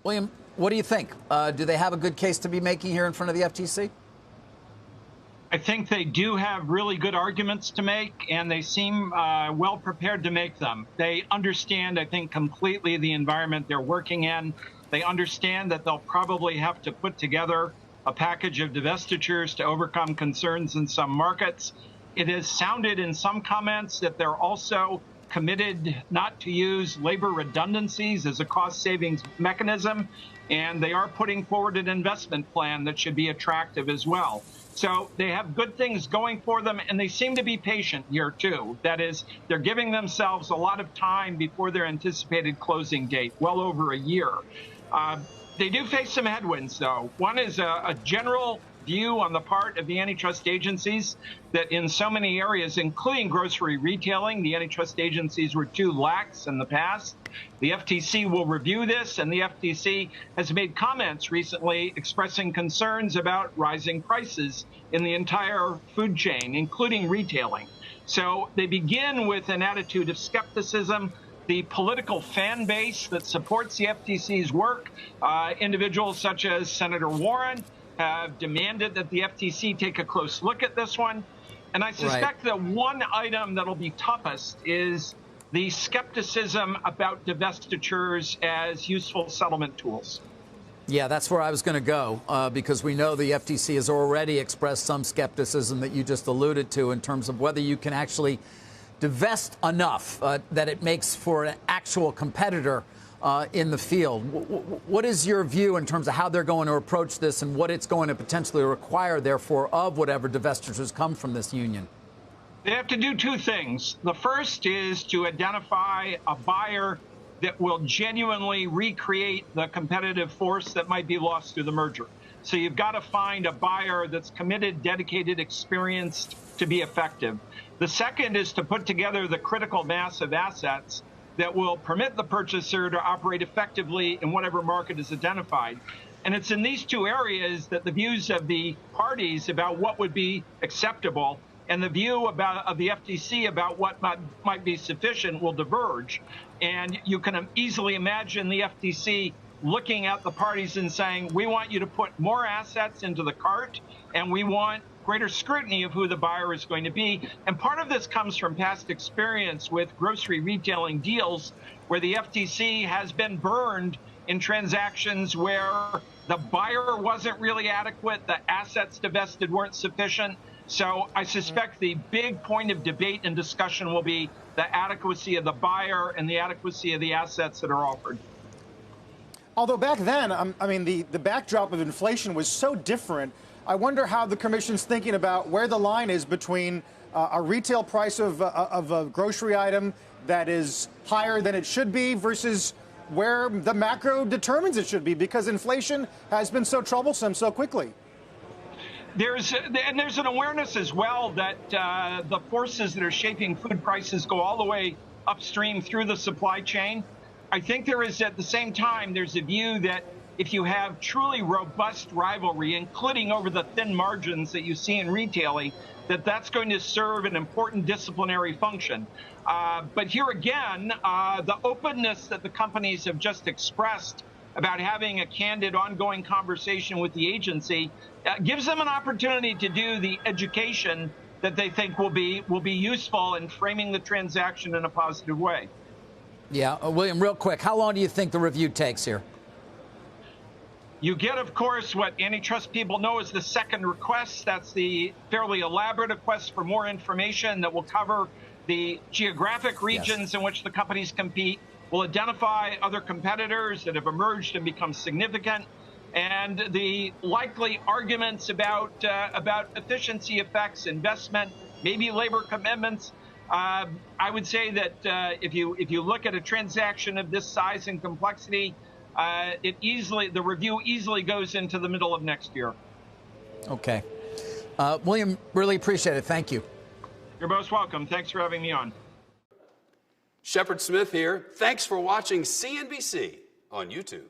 William, what do you think? Do they have a good case to be making here in front of the FTC? I think they do have really good arguments to make, and they seem well prepared to make them. They understand, I think, completely the environment they're working in. They understand that they'll probably have to put together a package of divestitures to overcome concerns in some markets. It has sounded in some comments that they're also committed not to use labor redundancies as a cost savings mechanism, and they are putting forward an investment plan that should be attractive as well. So they have good things going for them, and they seem to be patient here, too. That is, they're giving themselves a lot of time before their anticipated closing date, well over a year. They do face some headwinds, though. One is a general view on the part of the antitrust agencies that in so many areas, including grocery retailing, the antitrust agencies were too lax in the past. The FTC will review this, and the FTC has made comments recently expressing concerns about rising prices in the entire food chain, including retailing. So they begin with an attitude of skepticism. The political fan base that supports the FTC's work, individuals such as Senator Warren, have demanded that the FTC take a close look at this one. And I suspect that one item that'll be toughest is the skepticism about divestitures as useful settlement tools. Yeah, that's where I was going to go, because we know the FTC has already expressed some skepticism that you just alluded to in terms of whether you can actually divest enough that it makes for an actual competitor in the field. What is your view in terms of how they're going to approach this and what it's going to potentially require, therefore, of whatever divestitures come from this union? They have to do two things. The first is to identify a buyer that will genuinely recreate the competitive force that might be lost through the merger. So you've got to find a buyer that's committed, dedicated, experienced to be effective. The second is to put together the critical mass of assets that will permit the purchaser to operate effectively in whatever market is identified. And it's in these two areas that the views of the parties about what would be acceptable and the view of the FTC about what might be sufficient will diverge. And you can easily imagine the FTC looking at the parties and saying, we want you to put more assets into the cart, and we want greater scrutiny of who the buyer is going to be. And part of this comes from past experience with grocery retailing deals where the FTC has been burned in transactions where the buyer wasn't really adequate, the assets divested weren't sufficient. So I suspect the big point of debate and discussion will be the adequacy of the buyer and the adequacy of the assets that are offered. Although back then, I mean, the backdrop of inflation was so different. I wonder how the commission's thinking about where the line is between a retail price of a grocery item that is higher than it should be versus where the macro determines it should be, because inflation has been so troublesome so quickly. There's an awareness as well that the forces that are shaping food prices go all the way upstream through the supply chain. I think there is, at the same time, there's a view that if you have truly robust rivalry, including over the thin margins that you see in retailing, that's going to serve an important disciplinary function. But here again, the openness that the companies have just expressed about having a candid, ongoing conversation with the agency gives them an opportunity to do the education that they think will be useful in framing the transaction in a positive way. Yeah, William, real quick, how long do you think the review takes here? You get, of course, what antitrust people know as the second request. That's the fairly elaborate request for more information that will cover the geographic regions in which the companies compete, will identify other competitors that have emerged and become significant, and the likely arguments about efficiency effects, investment, maybe labor commitments. I would say that if you look at a transaction of this size and complexity, the review easily goes into the middle of next year. Okay. William, really appreciate it. Thank you. You're most welcome. Thanks for having me on. Shepard Smith here. Thanks for watching CNBC on YouTube.